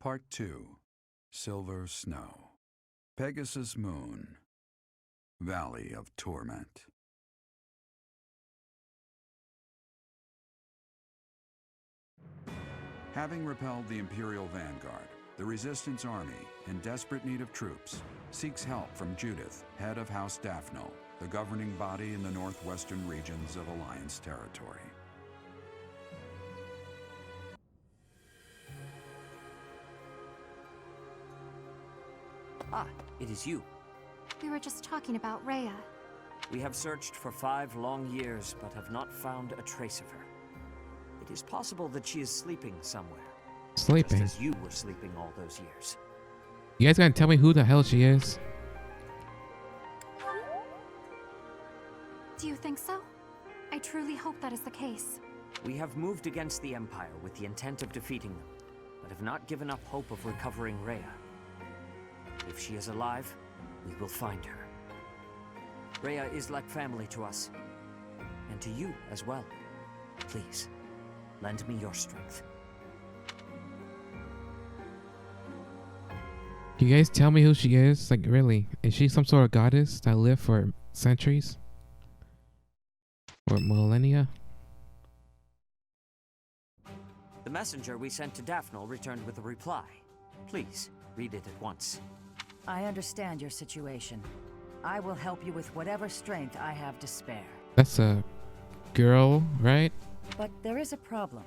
Part 2. Silver Snow. Pegasus Moon. Valley of Torment. Having repelled the Imperial Vanguard, the Resistance Army, in desperate need of troops, seeks help from Judith, head of House Daphnel, the governing body in the northwestern regions of Alliance territory. Ah, it is you. We were just talking about Rhea. We have searched for 5 long years, but have not found a trace of her. It is possible that she is sleeping somewhere. Sleeping? Just as you were sleeping all those years. You guys gonna tell me who the hell she is? Do you think so? I truly hope that is the case. We have moved against the Empire with the intent of defeating them, but have not given up hope of recovering Rhea. If she is alive, we will find her. Rhea is like family to us, and to you as well. Please, lend me your strength. Can you guys tell me who she is? Like, really? Is she some sort of goddess that lived for centuries? Or millennia? The messenger we sent to Daphnel returned with a reply. Please, read it at once. I understand your situation. I will help you with whatever strength I have to spare. That's a girl, right? But there is a problem.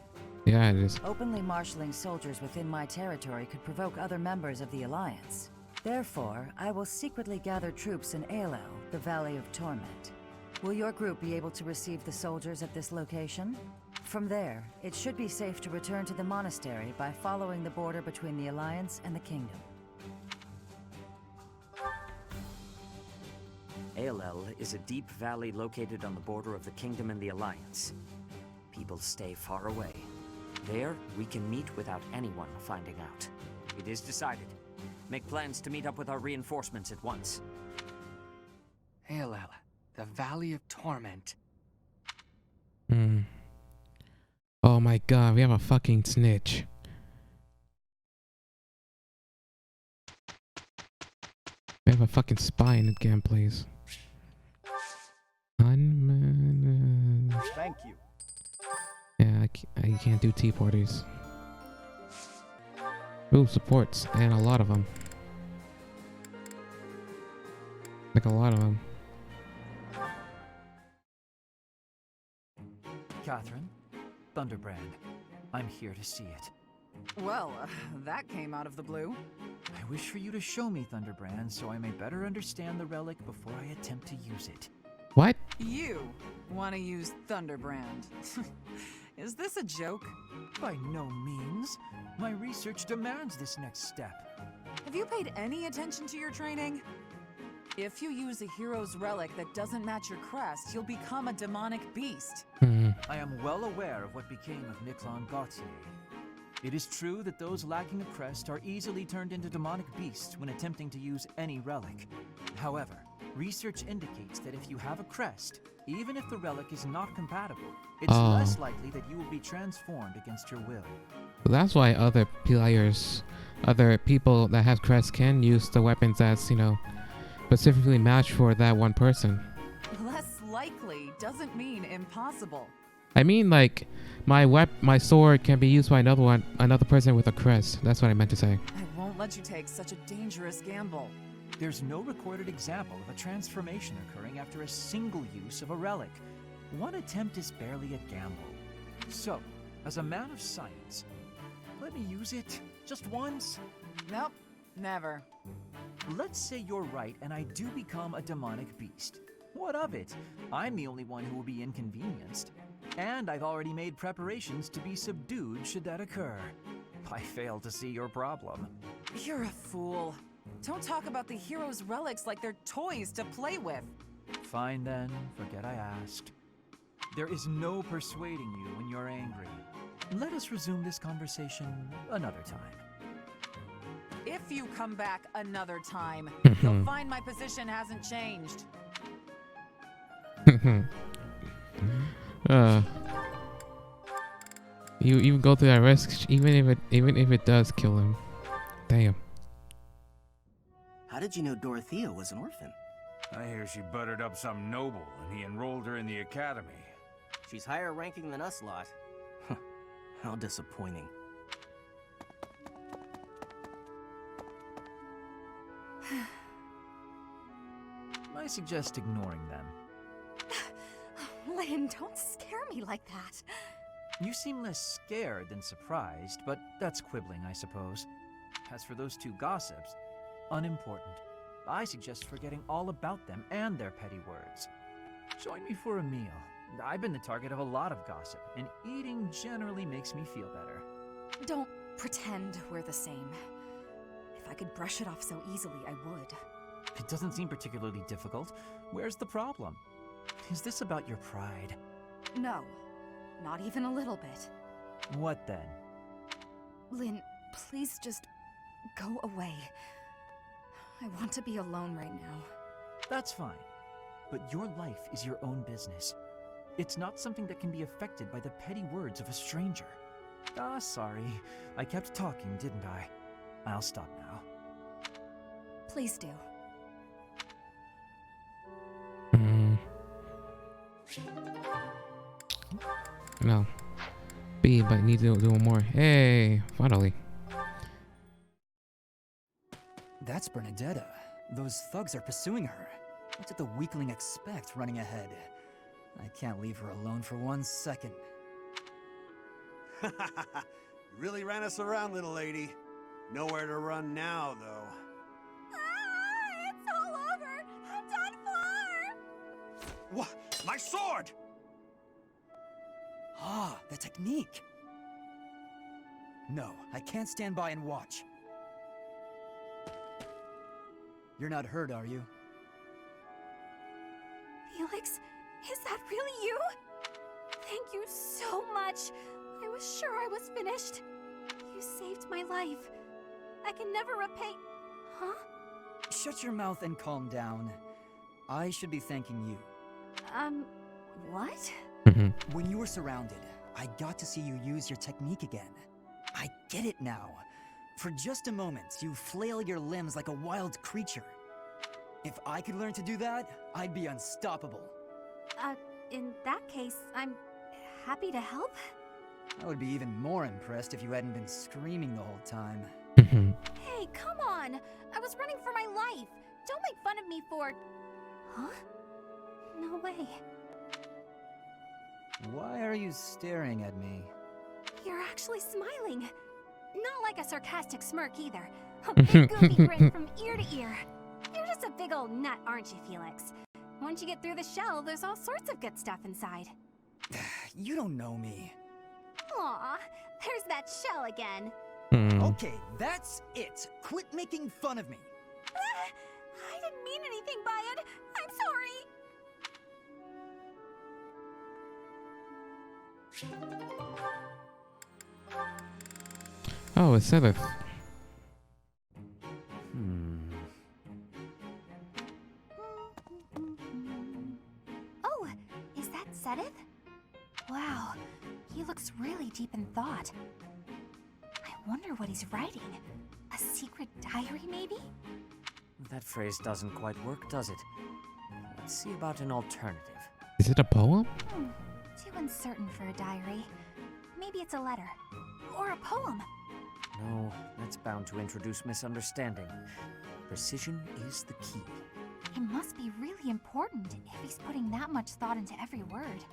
Yeah, it is. Openly marshaling soldiers within my territory could provoke other members of the Alliance. Therefore, I will secretly gather troops in Aelel, the Valley of Torment. Will your group be able to receive the soldiers at this location? From there, it should be safe to return to the monastery by following the border between the Alliance and the Kingdom. Aelel is a deep valley located on the border of the Kingdom and the Alliance. People stay far away. There, we can meet without anyone finding out. It is decided. Make plans to meet up with our reinforcements at once. Aelel, the Valley of Torment. Oh my god, we have a fucking snitch. We have a fucking spy in the game, please. Thank you. Yeah, I can't do T-porters. Ooh, supports, and a lot of them. Like a lot of them. Catherine, Thunderbrand, I'm here to see it. Well, that came out of the blue. I wish for you to show me Thunderbrand so I may better understand the relic before I attempt to use it. What? You want to use Thunderbrand. Is this a joke? By no means. My research demands this next step. Have you paid any attention to your training? If you use a hero's relic that doesn't match your crest, you'll become a demonic beast. I am well aware of what became of Miklon Gautier. It is true that those lacking a crest are easily turned into demonic beasts when attempting to use any relic. However, research indicates that if you have a crest, even if the relic is not compatible, it's less likely that you will be transformed against your will. That's why other players, other people that have crests can use the weapons that's, you know, specifically matched for that one person. Less likely doesn't mean impossible. I mean, like, my sword can be used by another person with a crest. That's what I meant to say. I won't let you take such a dangerous gamble. There's no recorded example of a transformation occurring after a single use of a relic. One attempt is barely a gamble. So, as a man of science, let me use it just once. Nope, never. Let's say you're right and I do become a demonic beast. What of it? I'm the only one who will be inconvenienced. And I've already made preparations to be subdued should that occur. I fail to see your problem. You're a fool. Don't talk about the hero's relics like they're toys to play with. Fine then, forget I asked. There is no persuading you when you're angry. Let us resume this conversation another time. If you come back another time, you'll find my position hasn't changed. You even go through that risk, even if it does kill him. Damn. How did you know Dorothea was an orphan? I hear she buttered up some noble, and he enrolled her in the academy. She's higher ranking than us lot. How disappointing. I suggest ignoring them. Lynn, don't scare me like that. You seem less scared than surprised, but that's quibbling, I suppose. As for those two gossips, unimportant. I suggest forgetting all about them and their petty words. Join me for a meal. I've been the target of a lot of gossip, and eating generally makes me feel better. Don't pretend we're the same. If I could brush it off so easily, I would. It doesn't seem particularly difficult. Where's the problem? Is this about your pride? No, not even a little bit. What then? Lynn, please just go away. I want to be alone right now. That's fine. But your life is your own business. It's not something that can be affected by the petty words of a stranger. Ah, sorry. I kept talking, didn't I? I'll stop now. Please do. No. B, but need to do more. Hey, finally. That's Bernadetta. Those thugs are pursuing her. What did the weakling expect running ahead? I can't leave her alone for 1 second. You really ran us around, little lady. Nowhere to run now, though. Ah, it's all over! I'm done for! What? My sword! Ah, the technique! No, I can't stand by and watch. You're not hurt, are you? Felix, is that really you? Thank you so much. I was sure I was finished. You saved my life. I can never repay... Huh? Shut your mouth and calm down. I should be thanking you. What? When you were surrounded, I got to see you use your technique again. I get it now. For just a moment, you flail your limbs like a wild creature. If I could learn to do that, I'd be unstoppable. In that case, I'm happy to help. I would be even more impressed if you hadn't been screaming the whole time. Hey, come on! I was running for my life! Don't make fun of me for... Huh? No way. Why are you staring at me? You're actually smiling. Not like a sarcastic smirk either. A big goofy grin from ear to ear. You're just a big old nut, aren't you, Felix? Once you get through the shell, there's all sorts of good stuff inside. You don't know me. Aw, there's that shell again. Okay, that's it. Quit making fun of me. I didn't mean anything by it. I'm sorry. Oh, it's Seth. Oh, is that Sedith? Wow, he looks really deep in thought. I wonder what he's writing. A secret diary, maybe? That phrase doesn't quite work, does it? Let's see about an alternative. Is it a poem? Too uncertain for a diary. Maybe it's a letter. Or a poem. No, that's bound to introduce misunderstanding. Precision is the key. It must be really important if he's putting that much thought into every word.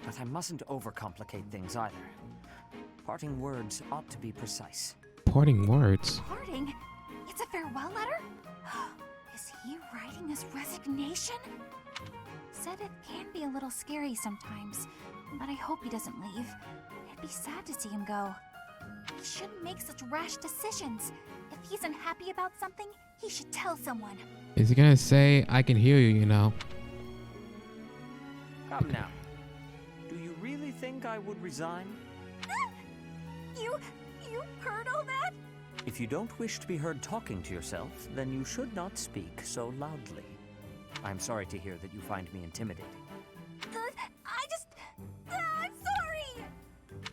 But I mustn't overcomplicate things either. Parting words ought to be precise. Parting words? Parting? It's a farewell letter? Is he writing his resignation? Sedith can be a little scary sometimes, but I hope he doesn't leave. It'd be sad to see him go. He shouldn't make such rash decisions. If he's unhappy about something, he should tell someone. Is he gonna say, I can hear you, you know? Come now. Do you really think I would resign? You heard all that? If you don't wish to be heard talking to yourself, then you should not speak so loudly. I'm sorry to hear that you find me intimidating. I'm sorry!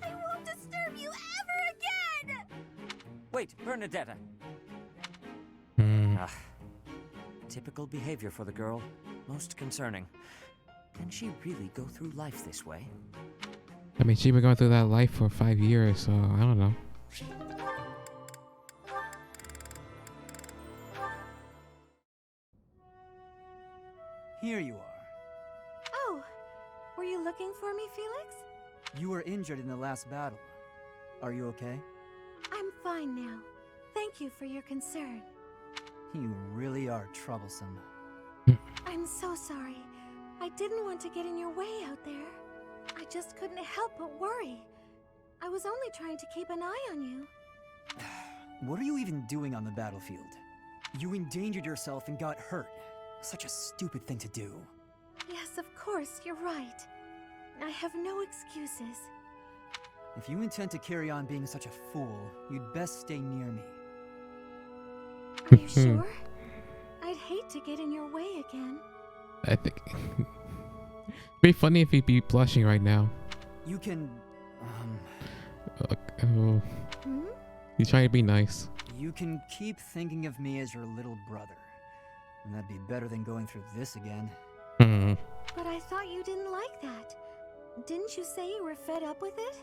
I won't disturb you ever again! Wait, Bernadetta. Typical behavior for the girl. Most concerning. Can she really go through life this way? I mean, she's been going through that life for 5 years, so I don't know. Here you are. Oh, were you looking for me, Felix? You were injured in the last battle. Are you okay? I'm fine now. Thank you for your concern. You really are troublesome. I'm so sorry. I didn't want to get in your way out there. I just couldn't help but worry. I was only trying to keep an eye on you. What are you even doing on the battlefield? You endangered yourself and got hurt. Such a stupid thing to do. Yes, of course, you're right. I have no excuses. If you intend to carry on being such a fool, you'd best stay near me. Are you sure? I'd hate to get in your way again. I think it'd be funny if he'd be blushing right now. You can, Oh. He's trying to be nice. You can keep thinking of me as your little brother. And that'd be better than going through this again. But I thought you didn't like that. Didn't you say you were fed up with it?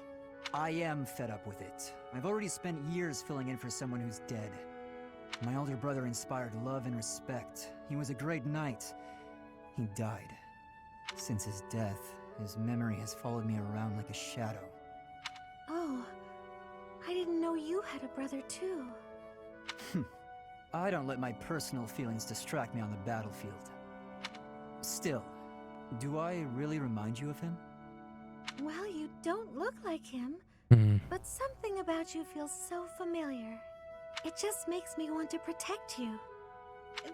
I am fed up with it. I've already spent years filling in for someone who's dead. My older brother inspired love and respect. He was a great knight. He died. Since his death, his memory has followed me around like a shadow. Oh, I didn't know you had a brother too. I don't let my personal feelings distract me on the battlefield. Still, do I really remind you of him? Well, you don't look like him, but something about you feels so familiar. It just makes me want to protect you.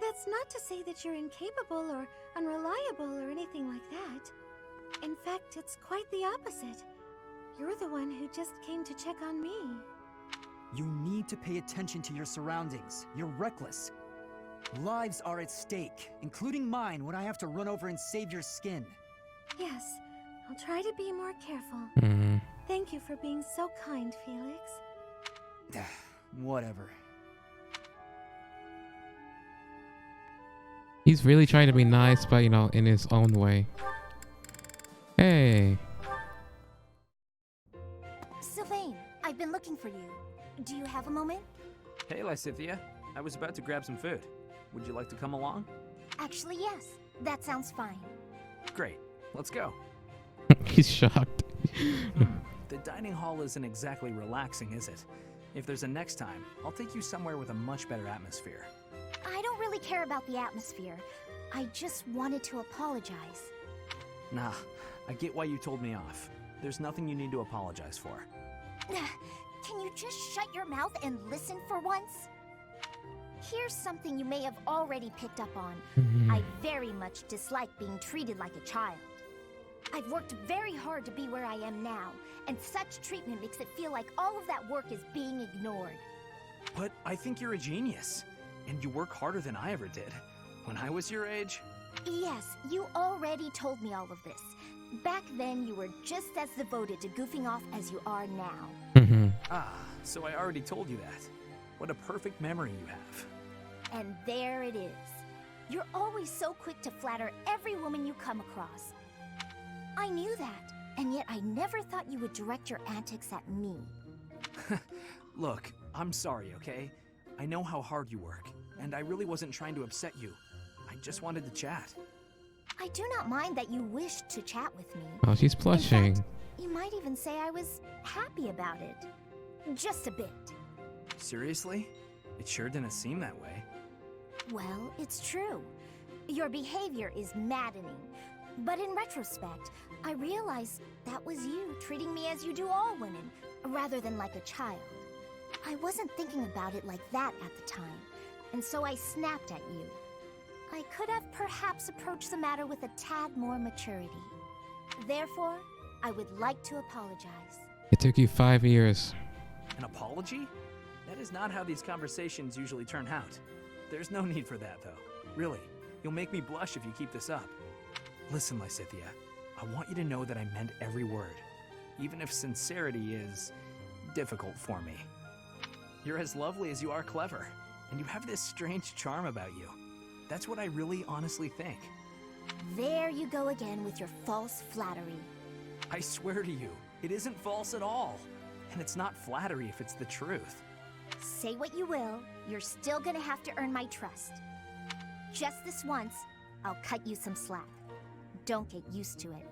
That's not to say that you're incapable or unreliable or anything like that. In fact, it's quite the opposite. You're the one who just came to check on me. You need to pay attention to your surroundings. You're reckless. Lives are at stake, including mine when I have to run over and save your skin. Yes, I'll try to be more careful. Thank you for being so kind, Felix. Whatever. He's really trying to be nice, but you know, in his own way. Hey. Sylvain, I've been looking for you. Do you have a moment? Hey, Lysithea. I was about to grab some food. Would you like to come along? Actually, yes. That sounds fine. Great. Let's go. He's shocked. The dining hall isn't exactly relaxing, is it? If there's a next time, I'll take you somewhere with a much better atmosphere. I don't really care about the atmosphere. I just wanted to apologize. Nah, I get why you told me off. There's nothing you need to apologize for. Can you just shut your mouth and listen for once? Here's something you may have already picked up on. I very much dislike being treated like a child. I've worked very hard to be where I am now, and such treatment makes it feel like all of that work is being ignored. But I think you're a genius, and you work harder than I ever did. When I was your age... Yes, you already told me all of this. Back then, you were just as devoted to goofing off as you are now. Ah, so I already told you that. What a perfect memory you have. And there it is. You're always so quick to flatter every woman you come across. I knew that, and yet I never thought you would direct your antics at me. Look, I'm sorry, okay? I know how hard you work, and I really wasn't trying to upset you. I just wanted to chat. I do not mind that you wished to chat with me. Oh, she's blushing. In fact, you might even say I was happy about it. Just a bit. Seriously? It sure didn't seem that way. Well, it's true. Your behavior is maddening. But in retrospect, I realize that was you treating me as you do all women, rather than like a child. I wasn't thinking about it like that at the time, and so I snapped at you. I could have perhaps approached the matter with a tad more maturity. Therefore, I would like to apologize. It took you 5 years. An apology? That is not how these conversations usually turn out. There's no need for that, though. Really, you'll make me blush if you keep this up. Listen, Lysithea, I want you to know that I meant every word, even if sincerity is difficult for me. You're as lovely as you are clever. and you have this strange charm about you. That's what I really honestly think. There you go again with your false flattery. I swear to you, it isn't false at all. And it's not flattery if it's the truth. Say what you will, you're still gonna have to earn my trust. Just this once, I'll cut you some slack. Don't get used to it.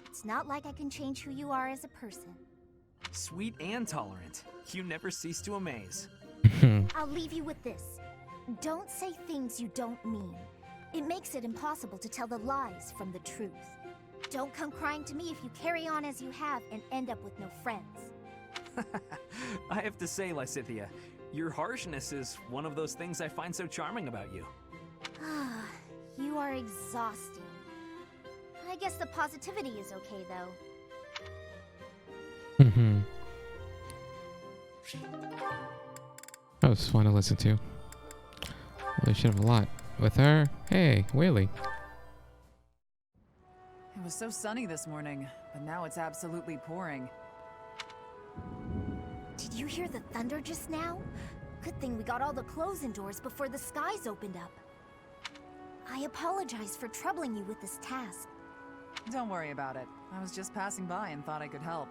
It's not like I can change who you are as a person. Sweet and tolerant. You never cease to amaze. I'll leave you with this. Don't say things you don't mean. It makes it impossible to tell the lies from the truth. Don't come crying to me if you carry on as you have and end up with no friends. I have to say, Lysithea, your harshness is one of those things I find so charming about you. Ah, you are exhausting. I guess the positivity is okay, though. That was fun to listen to. We should have a lot. With her, hey, Whaley. It was so sunny this morning, but now it's absolutely pouring. Did you hear the thunder just now? Good thing we got all the clothes indoors before the skies opened up. I apologize for troubling you with this task. Don't worry about it. I was just passing by and thought I could help.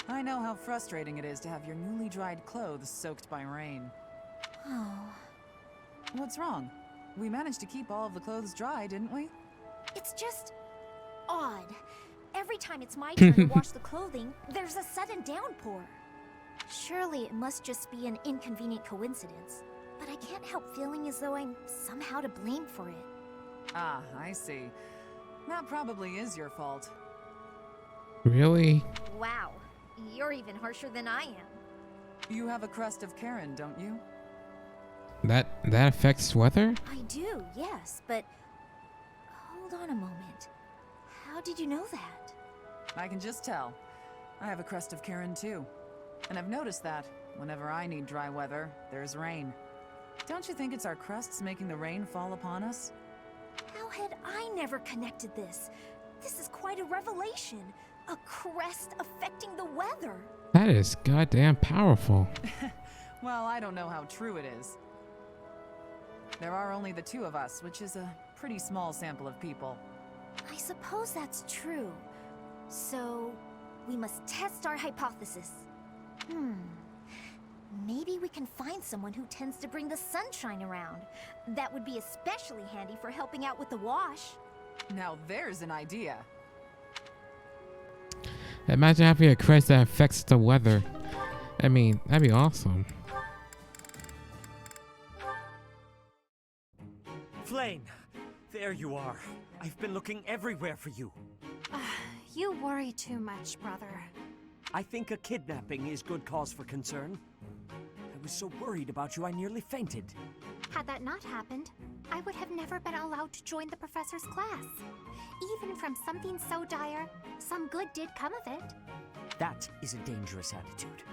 I know how frustrating it is to have your newly dried clothes soaked by rain. Oh. What's wrong? We managed to keep all of the clothes dry, didn't we? It's just odd. Every time it's my turn to wash the clothing, there's a sudden downpour. Surely it must just be an inconvenient coincidence, but I can't help feeling as though I'm somehow to blame for it. Ah, I see. That probably is your fault. Really? Wow, you're even harsher than I am. You have a crest of Karen, don't you? That affects weather? I do, yes, but hold on a moment. How did you know that? I can just tell. I have a crest of Karen too. And I've noticed that whenever I need dry weather, there's rain. Don't you think it's our crests making the rain fall upon us? How had I never connected this? This is quite a revelation. A crest affecting the weather. That is goddamn powerful. Well, I don't know how true it is. There are only the two of us, which is a pretty small sample of people. I suppose that's true. So, we must test our hypothesis. Maybe we can find someone who tends to bring the sunshine around. That would be especially handy for helping out with the wash. Now there's an idea. Imagine having a crest that affects the weather. I mean, that'd be awesome. Flame! There you are. I've been looking everywhere for you. You worry too much, brother. I think a kidnapping is good cause for concern. I was so worried about you I nearly fainted. Had that not happened, I would have never been allowed to join the professor's class. Even from something so dire, some good did come of it. That is a dangerous attitude.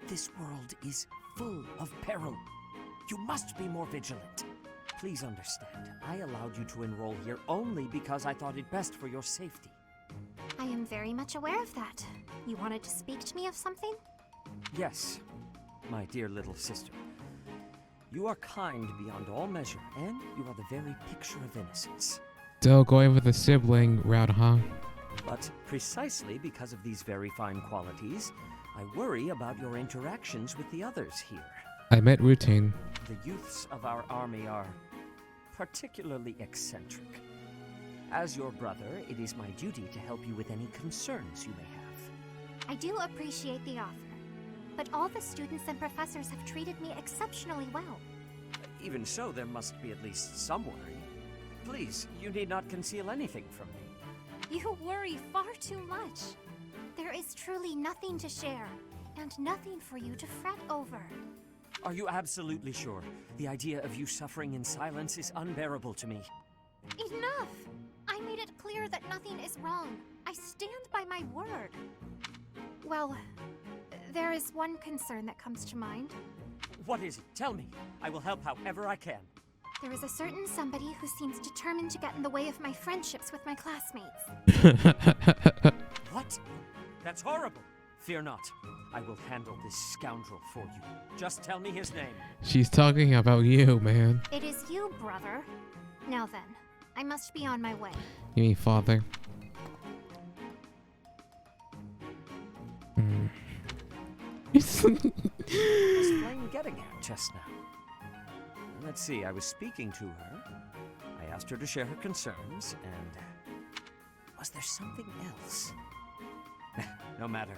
This world is full of peril. You must be more vigilant. Please understand, I allowed you to enroll here only because I thought it best for your safety. I am very much aware of that. You wanted to speak to me of something? Yes, my dear little sister. You are kind beyond all measure, and you are the very picture of innocence. Still going with the sibling route, huh? But precisely because of these very fine qualities, I worry about your interactions with the others here. I meant routine. The youths of our army are particularly eccentric. As your brother, it is my duty to help you with any concerns you may have. I do appreciate the offer, but all the students and professors have treated me exceptionally well. Even so, there must be at least some worry. Please, you need not conceal anything from me. You worry far too much. There is truly nothing to share, and nothing for you to fret over. Are you absolutely sure? The idea of you suffering in silence is unbearable to me. Enough! I made it clear that nothing is wrong. I stand by my word. Well, there is one concern that comes to mind. What is it? Tell me. I will help however I can. There is a certain somebody who seems determined to get in the way of my friendships with my classmates. What? That's horrible. Fear not. I will handle this scoundrel for you. Just tell me his name. She's talking about you, man. It is you, brother. Now then, I must be on my way. You mean father? What was Flame getting at just now? Let's see, I was speaking to her. I asked her to share her concerns, and was there something else? No matter.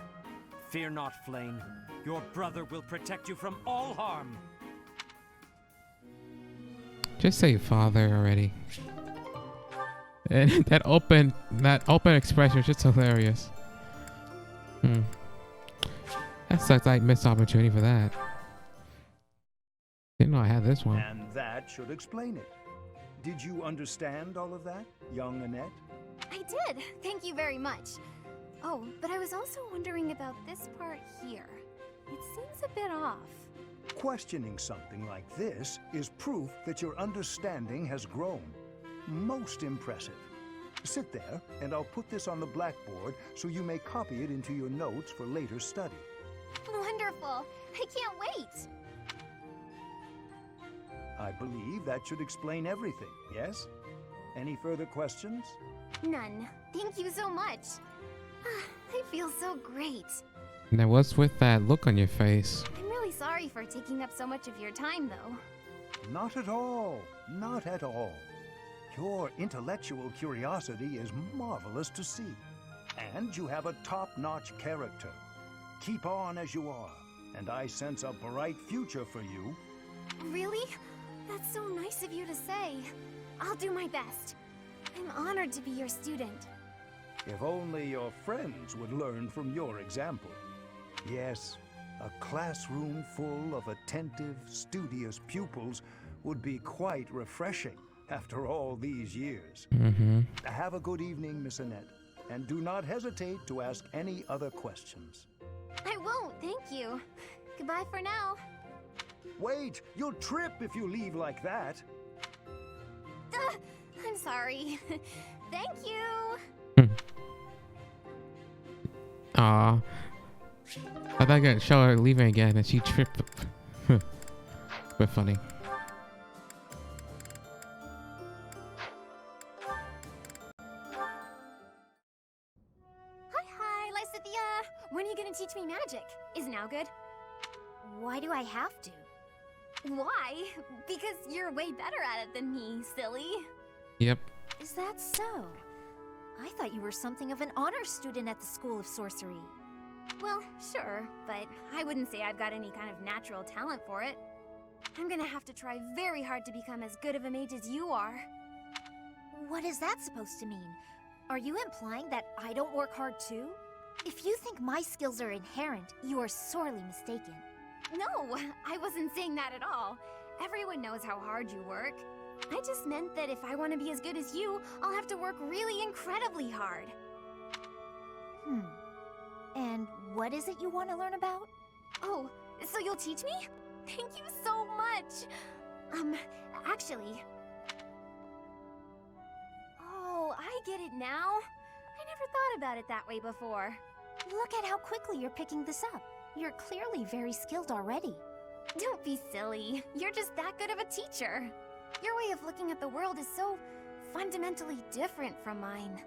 Fear not, Flame. Your brother will protect you from all harm. Just say father already. And that open expression is just hilarious. That sucks. I missed the opportunity for that. Didn't know I had this one. And that should explain it. Did you understand all of that, young Annette? I did. Thank you very much. Oh, but I was also wondering about this part here. It seems a bit off. Questioning something like this is proof that your understanding has grown. Most impressive. Sit there, and I'll put this on the blackboard so you may copy it into your notes for later study. Wonderful. I can't wait. I believe that should explain everything, yes? Any further questions? None. Thank you so much. I feel so great. Now what's with that look on your face? I'm really sorry for taking up so much of your time, though. Not at all. Not at all. Your intellectual curiosity is marvelous to see. And you have a top-notch character. Keep on as you are, and I sense a bright future for you. Really? That's so nice of you to say. I'll do my best. I'm honored to be your student. If only your friends would learn from your example. Yes, a classroom full of attentive, studious pupils would be quite refreshing after all these years. Have a good evening, Miss Annette, and do not hesitate to ask any other questions. I won't, thank you. Goodbye for now. Wait, you'll trip if you leave like that. I'm sorry. Thank you. Aw. I thought I could show her leaving again and she tripped. But funny. Hi, Lysithia. When are you gonna teach me magic? Is now good? Why do I have to? Why? Because you're way better at it than me, silly. Yep. Is that so? I thought you were something of an honor student at the School of Sorcery. Well, sure, but I wouldn't say I've got any kind of natural talent for it. I'm gonna have to try very hard to become as good of a mage as you are. What is that supposed to mean? Are you implying that I don't work hard too? If you think my skills are inherent, you are sorely mistaken. No, I wasn't saying that at all. Everyone knows how hard you work. I just meant that if I want to be as good as you, I'll have to work really incredibly hard. And what is it you want to learn about? Oh, so you'll teach me? Thank you so much! Actually... Oh, I get it now. I never thought about it that way before. Look at how quickly you're picking this up. You're clearly very skilled already. Don't be silly. You're just that good of a teacher. Your way of looking at the world is so fundamentally different from mine.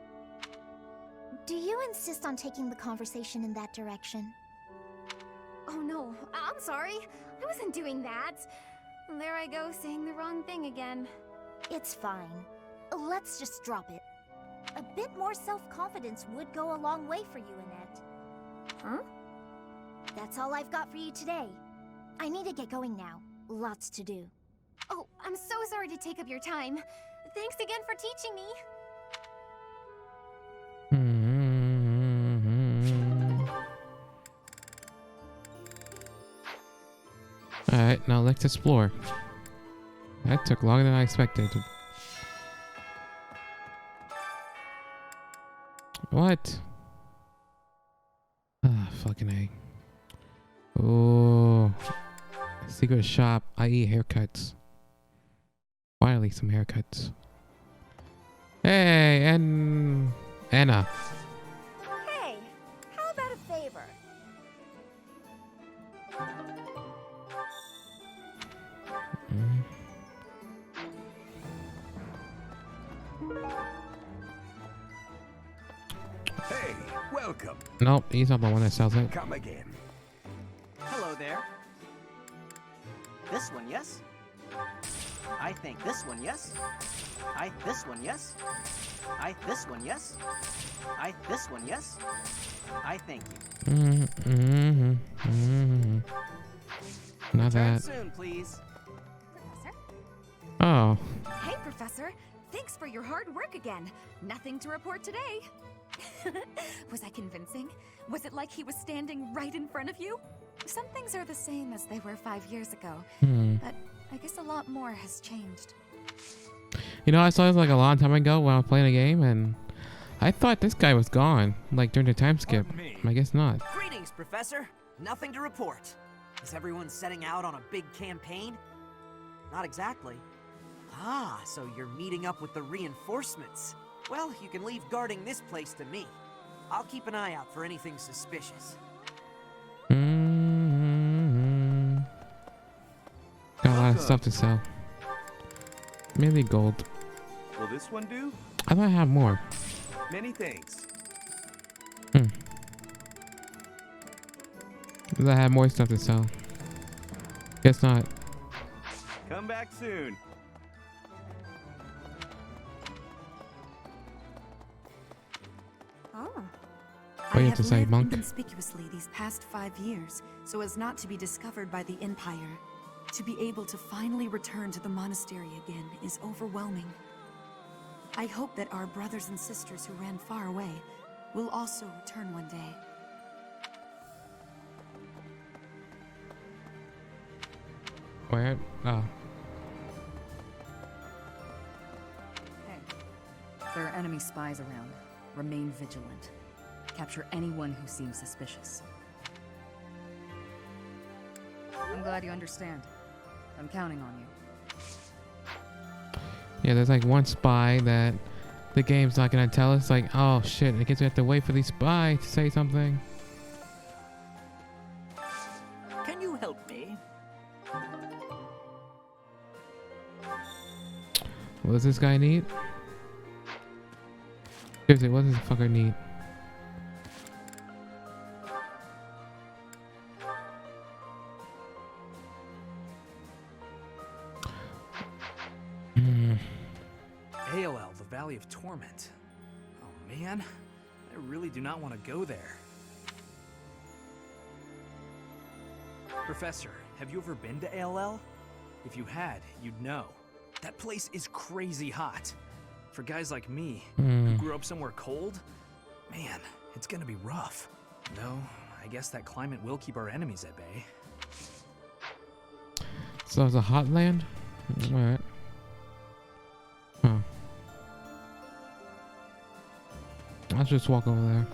Do you insist on taking the conversation in that direction? Oh no, I'm sorry. I wasn't doing that. There I go, saying the wrong thing again. It's fine. Let's just drop it. A bit more self-confidence would go a long way for you, Annette. Huh? That's all I've got for you today. I need to get going now. Lots to do. Oh, I'm so sorry to take up your time. Thanks again for teaching me. Alright, now let's explore. That took longer than I expected. What? Ah, fucking A. Oh. Secret shop, i.e. haircuts. Finally some haircuts. Hey, and Anna. Hey, how about a favor? Hey, welcome. Nope, he's not the one that sells it. Come again. Hello there. This one, yes? I think this one, yes? This one, yes? This one, yes? This one, yes? I thank you. Not Return that. soon, please. Professor? Oh. Hey, Professor. Thanks for your hard work again. Nothing to report today. Was I convincing? Was it like he was standing right in front of you? Some things are the same as they were 5 years ago, but I guess a lot more has changed. You know, I saw this like a long time ago when I was playing a game, and I thought this guy was gone, like during the time skip. I guess not. Greetings, Professor. Nothing to report. Is everyone setting out on a big campaign? Not exactly. Ah, so you're meeting up with the reinforcements. Well, you can leave guarding this place to me. I'll keep an eye out for anything suspicious. Got a lot of stuff to sell. Mainly gold. Will this one do? I thought I had more. Many thanks. I had more stuff to sell. Guess not. Come back soon. Oh. What do you have to say, lived monk? inconspicuously these past 5 years, so as not to be discovered by the Empire. To be able to finally return to the monastery again is overwhelming. I hope that our brothers and sisters who ran far away will also return one day. Where? Oh. Hey. There are enemy spies around. Remain vigilant. Capture anyone who seems suspicious. I'm glad you understand. I'm counting on you. Yeah, there's like one spy that the game's not gonna tell us. Like, oh shit, I guess we have to wait for these spies to say something. Can you help me? What does this guy need? Seriously, what does this fucker need? AOL, the Valley of Torment. Oh man, I really do not want to go there. Professor, have you ever been to ALL? If you had, you'd know. That place is crazy hot. For guys like me, who grew up somewhere cold, man, it's gonna be rough. Though, I guess that climate will keep our enemies at bay. So it's a hot land? Alright. Huh. I'll just walk over there.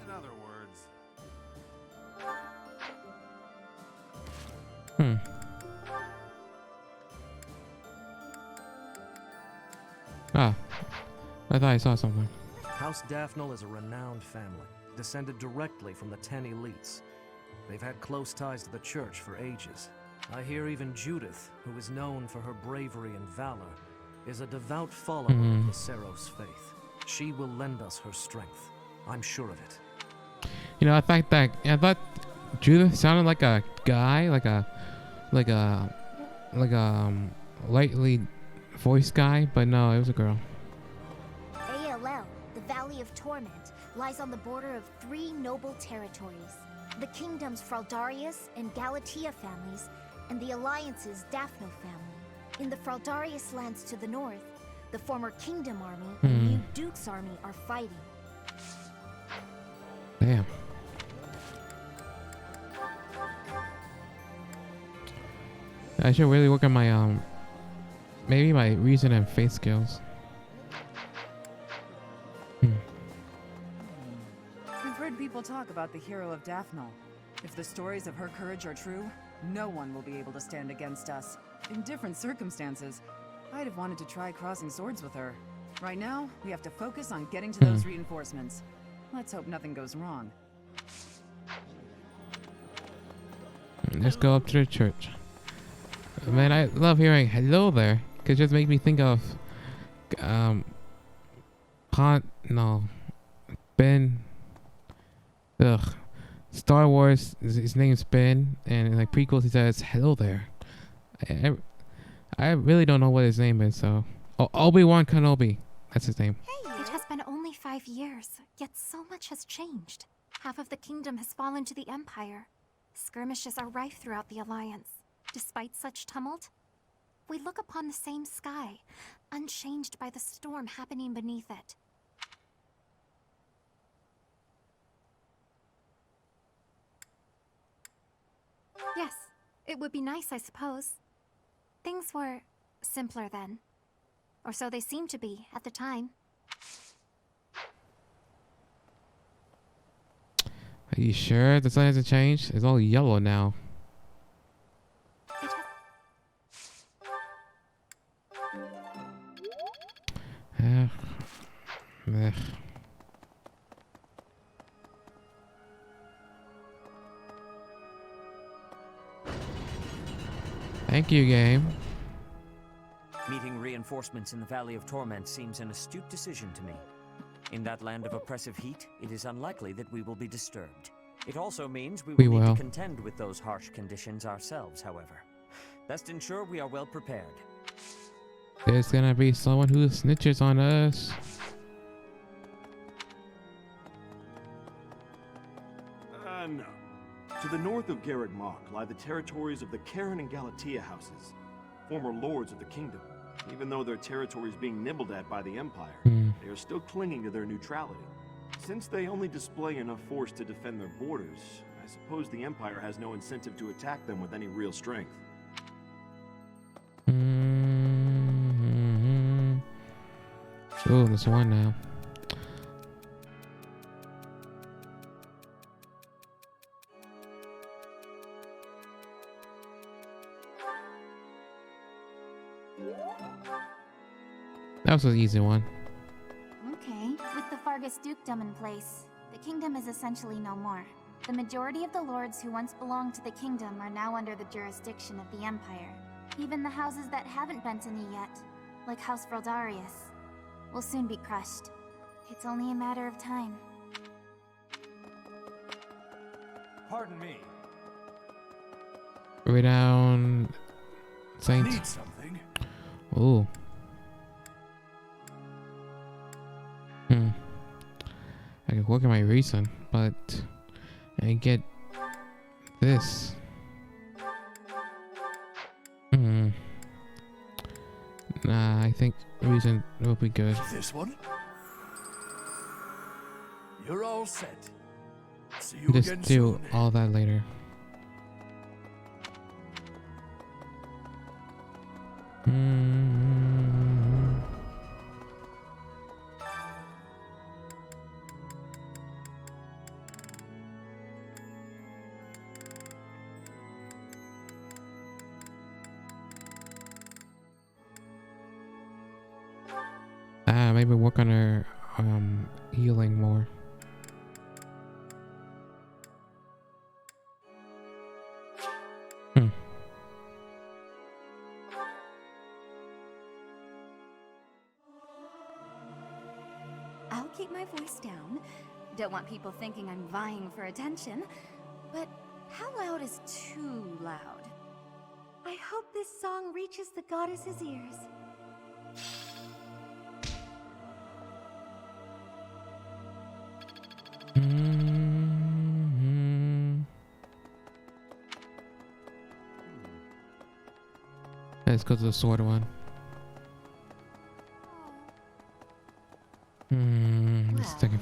In other words, Ah. I thought I saw something. House Daphnel is a renowned family, descended directly from the 10 elites. They've had close ties to the church for ages. I hear even Judith, who is known for her bravery and valor, is a devout follower of the Seros faith. She will lend us her strength. I'm sure of it. You know, I thought Judith sounded like a guy, like a lightly voiced guy, but no, it was a girl. ALL, the Valley of Torment, lies on the border of 3 noble territories. The kingdom's Fraldarius and Galatea families, and the Alliance's Daphnel family. In the Fraldarius lands to the north, the former Kingdom Army and New Duke's army are fighting. Damn. I should really work on my maybe my reason and faith skills. We've heard people talk about the hero of Daphnel. If the stories of her courage are true, no one will be able to stand against us. In different circumstances, I'd have wanted to try crossing swords with her. Right now, we have to focus on getting to those reinforcements. Let's hope nothing goes wrong. Let's go up to the church. Man, I love hearing hello there. Cause it just make me think of Ben. Ugh. Star Wars, his name's Ben, and in like prequels he says hello there. I really don't know what his name is, so Obi-Wan Kenobi, that's his name. It has been only 5 years, yet so much has changed. Half of the kingdom has fallen to the Empire. Skirmishes are rife throughout the Alliance. Despite such tumult, we look upon the same sky, unchanged by the storm happening beneath it. Yes, it would be nice, I suppose. Things were simpler then. Or so they seemed to be at the time. Are you sure the sun hasn't changed? It's all yellow now. Ugh. Thank you, game. Meeting reinforcements in the Valley of Torment seems an astute decision to me. In that land of oppressive heat, it is unlikely that we will be disturbed. It also means we will need to contend with those harsh conditions ourselves, however. Best ensure we are well prepared. There's gonna be someone who snitches on us. No. To the north of Garreg Mach lie the territories of the Karen and Galatea houses, former lords of the kingdom. Even though their territory is being nibbled at by the Empire, they are still clinging to their neutrality. Since they only display enough force to defend their borders, I suppose the Empire has no incentive to attack them with any real strength. Oh, there's one now. That was an easy one. Okay, with the Fargus dukedom in place, the kingdom is essentially no more. The majority of the lords who once belonged to the kingdom are now under the jurisdiction of the Empire. Even the houses that haven't bent a knee yet, like House Fraldarius, will soon be crushed. It's only a matter of time. Pardon me. Renowned Saint. Need something? Oh. I can work on my reason, but I get this. Nah, I think reason will be good. This one? You're all set. See you Just again do soon. all that later. Maybe work on her healing more. I'll keep my voice down. Don't want people thinking I'm vying for attention. But how loud is too loud? I hope this song reaches the goddess's ears. Let's go to the sword one. Let's take it.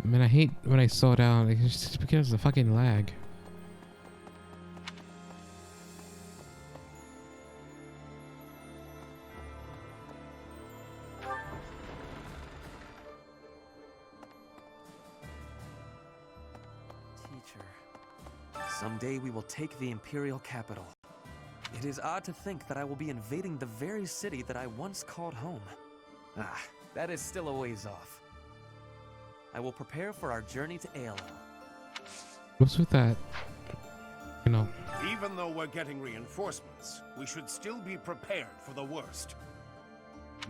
Man, I hate when I slow down. It's just because of the fucking lag. Someday we will take the Imperial capital. It is odd to think that I will be invading the very city that I once called home. Ah, that is still a ways off. I will prepare for our journey to ALO. What's with that? You know. Even though we're getting reinforcements, we should still be prepared for the worst.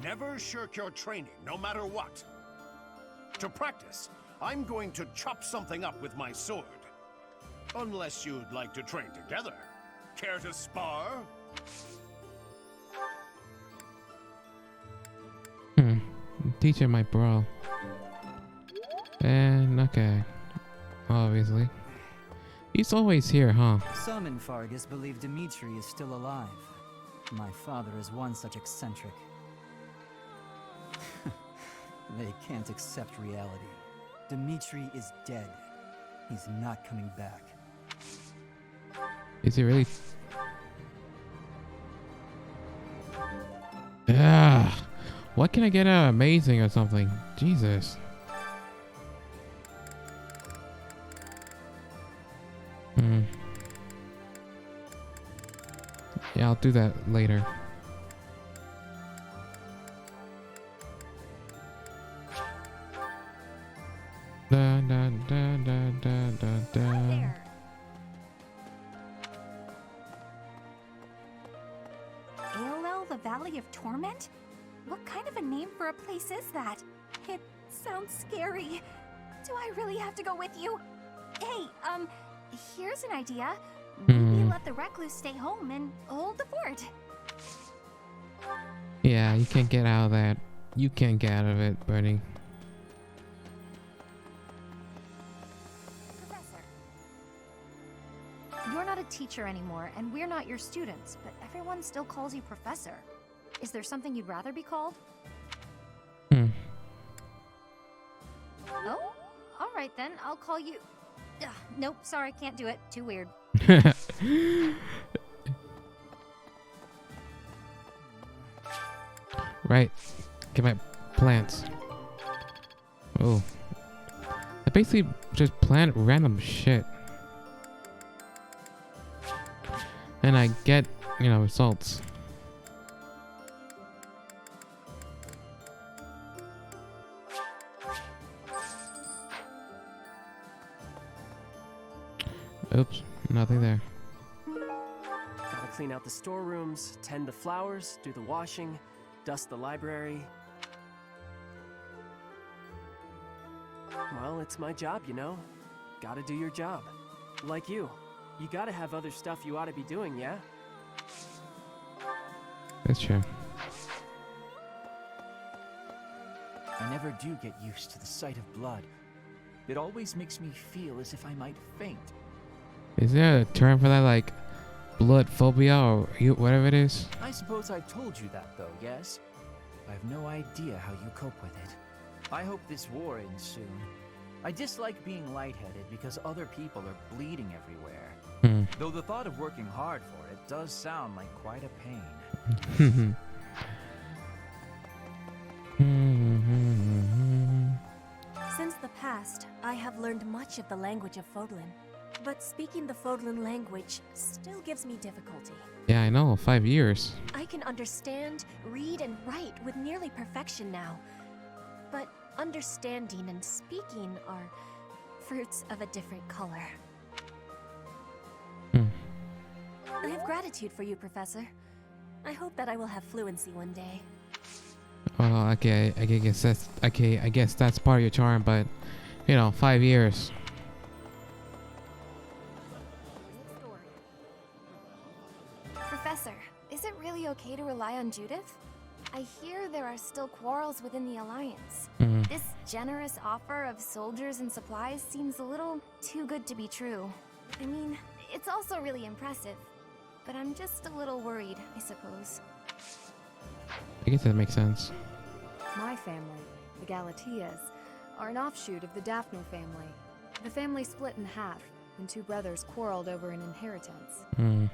Never shirk your training, no matter what. To practice, I'm going to chop something up with my sword. Unless you'd like to train together. Care to spar? Teacher my bro. And okay. Obviously. He's always here, huh? Some in Fargus believe Dimitri is still alive. My father is one such eccentric. They can't accept reality. Dimitri is dead. He's not coming back. Is he really? Yeah. What can I get out of amazing or something? Jesus. Yeah, I'll do that later. Da, da, da, da, da, da, da. ALL, the Valley of Torment? What kind of a name for a place is that? It sounds scary. Do I really have to go with you? Hey, here's an idea. Maybe let the recluse stay home and hold the fort. Yeah, you can't get out of that. You can't get out of it, Bernie. Professor. You're not a teacher anymore, and we're not your students, but everyone still calls you Professor. Is there something you'd rather be called? Oh? Alright then, I'll call you... Ugh, nope, sorry, can't do it. Too weird. Right. Get my plants. Oh. I basically just plant random shit. And I get, you know, results. Oops, nothing there. Gotta clean out the storerooms, tend the flowers, do the washing, dust the library. Well, it's my job, you know? Gotta do your job. Like you. You gotta have other stuff you ought to be doing, yeah? That's true. I never do get used to the sight of blood. It always makes me feel as if I might faint. Is there a term for that, like blood phobia or whatever it is? I suppose I've told you that, though, yes? I have no idea how you cope with it. I hope this war ends soon. I dislike being lightheaded because other people are bleeding everywhere. Though the thought of working hard for it does sound like quite a pain. Since the past, I have learned much of the language of Fodlan. But speaking the Fodlan language still gives me difficulty. Yeah, I know. 5 years. I can understand, read, and write with nearly perfection now. But understanding and speaking are fruits of a different color. I have gratitude for you, Professor. I hope that I will have fluency one day. Oh, okay. I guess that's okay. I guess that's part of your charm, but you know, 5 years. Professor, is it really okay to rely on Judith? I hear there are still quarrels within the Alliance. This generous offer of soldiers and supplies seems a little too good to be true. I mean, it's also really impressive, but I'm just a little worried, I suppose. I guess that makes sense. My family, the Galatias, are an offshoot of the Daphne family. The family split in half when two brothers quarreled over an inheritance.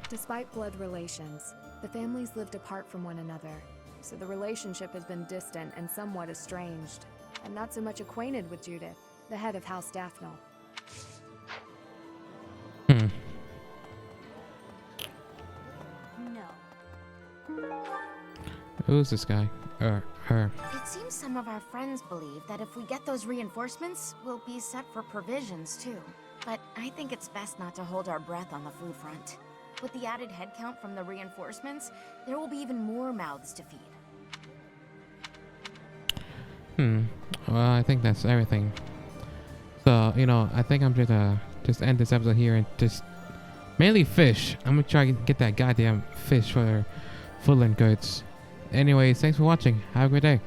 Despite blood relations, the families lived apart from one another, so the relationship has been distant and somewhat estranged. I'm not so much acquainted with Judith, the head of House Daphne. No. Who's this guy? Her. It seems some of our friends believe that if we get those reinforcements, we'll be set for provisions too. But I think it's best not to hold our breath on the food front. With the added headcount from the reinforcements, there will be even more mouths to feed. Well, I think that's everything. So, you know, I think I'm gonna just end this episode here and just mainly fish. I'm gonna try to get that goddamn fish for full and goods. Anyways, thanks for watching. Have a great day.